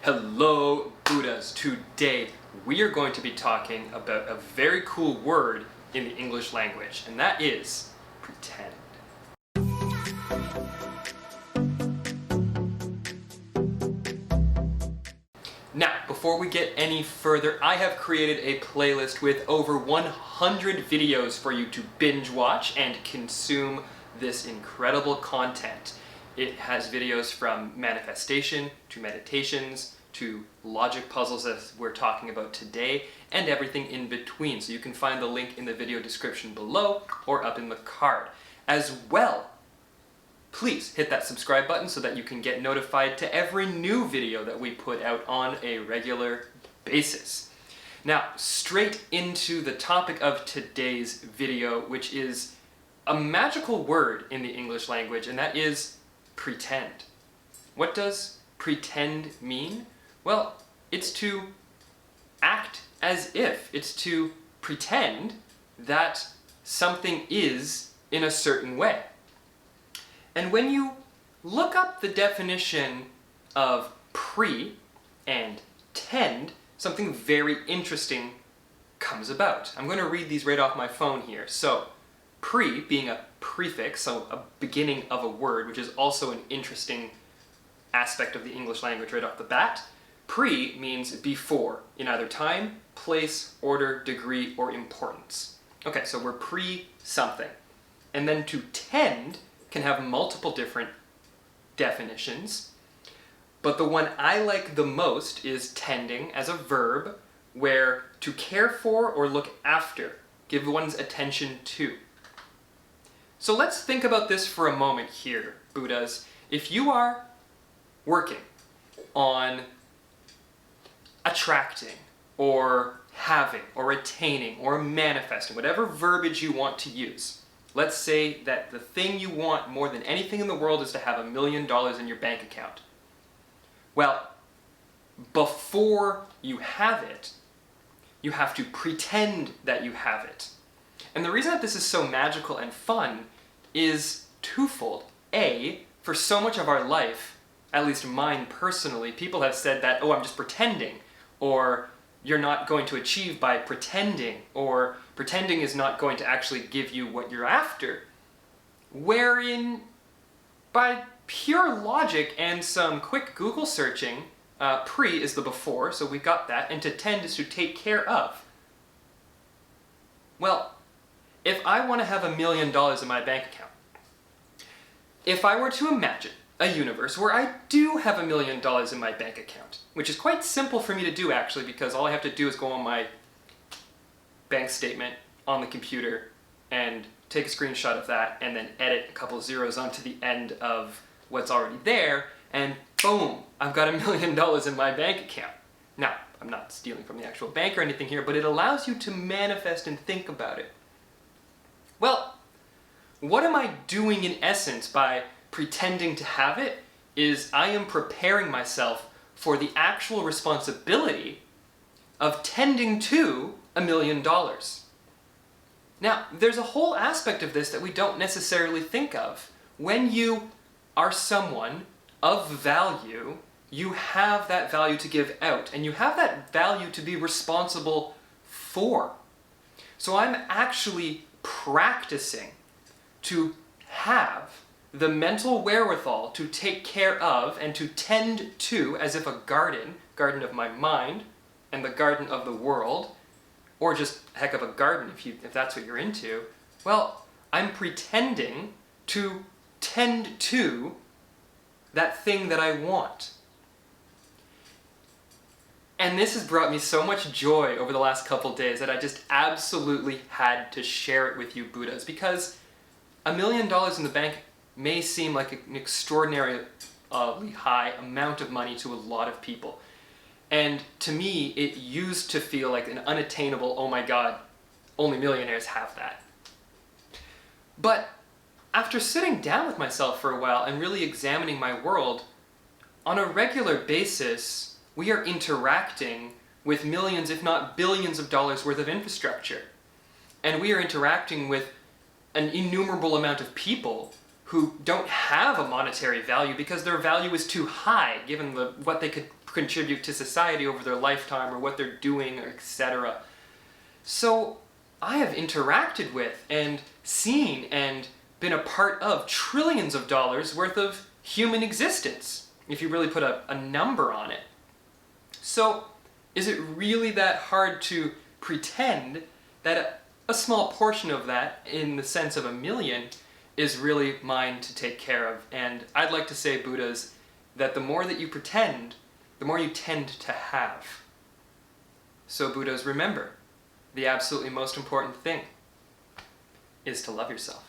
Hello, Buddhas. Today we are going to be talking about a very cool word in the English language, and that is pretend. Now, before we get any further, I have created a playlist with over 100 videos for you to binge watch and consume this incredible content. It has videos from manifestation, to meditations, to logic puzzles as we're talking about today, and everything in between. So you can find the link in the video description below or up in the card. As well, please hit that subscribe button so that you can get notified to every new video that we put out on a regular basis. Now, straight into the topic of today's video, which is a magical word in the English language, and that is pretend. What does pretend mean? Well, it's to act as if. It's to pretend that something is in a certain way. And when you look up the definition of pre and tend, something very interesting comes about. I'm going to read these right off my phone here. So, pre being a prefix, so a beginning of a word, which is also an interesting aspect of the English language right off the bat. Pre means before, in either time, place, order, degree, or importance. Okay, so we're pre something. And then to tend can have multiple different definitions, but the one I like the most is tending as a verb, where to care for or look after, give one's attention to. So let's think about this for a moment here, Buddhas. If you are working on attracting, or having, or attaining, or manifesting, whatever verbiage you want to use, let's say that the thing you want more than anything in the world is to have $1 million in your bank account. Well, before you have it, you have to pretend that you have it. And the reason that this is so magical and fun is twofold. A, for so much of our life, at least mine personally, people have said that, oh, I'm just pretending, or you're not going to achieve by pretending, or pretending is not going to actually give you what you're after. Wherein, by pure logic and some quick Google searching, pre is the before, so we got that, and to tend is to take care of. Well, if I want to have $1 million in my bank account, if I were to imagine a universe where I do have $1 million in my bank account, which is quite simple for me to do actually, because all I have to do is go on my bank statement on the computer and take a screenshot of that and then edit a couple zeros onto the end of what's already there, and boom, I've got $1 million in my bank account. Now, I'm not stealing from the actual bank or anything here, but it allows you to manifest and think about it. Well, what am I doing in essence by pretending to have it? Is I am preparing myself for the actual responsibility of tending to $1 million. Now, there's a whole aspect of this that we don't necessarily think of. When you are someone of value, you have that value to give out, and you have that value to be responsible for. So I'm actually practicing to have the mental wherewithal to take care of and to tend to, as if a garden of my mind, and the garden of the world, or just a heck of a garden if that's what you're into, well, I'm pretending to tend to that thing that I want. And this has brought me so much joy over the last couple days that I just absolutely had to share it with you, Buddhas, because $1 million in the bank may seem like an extraordinarily high amount of money to a lot of people. And to me, it used to feel like an unattainable, oh my god, only millionaires have that. But after sitting down with myself for a while and really examining my world, on a regular basis, we are interacting with millions, if not billions of dollars worth of infrastructure. And we are interacting with an innumerable amount of people who don't have a monetary value because their value is too high given what they could contribute to society over their lifetime, or what they're doing, etc. So I have interacted with and seen and been a part of trillions of dollars worth of human existence, if you really put a number on it. So is it really that hard to pretend that a small portion of that, in the sense of 1 million, is really mine to take care of? And I'd like to say, Buddhas, that the more that you pretend, the more you tend to have. So Buddhas, remember, the absolutely most important thing is to love yourself.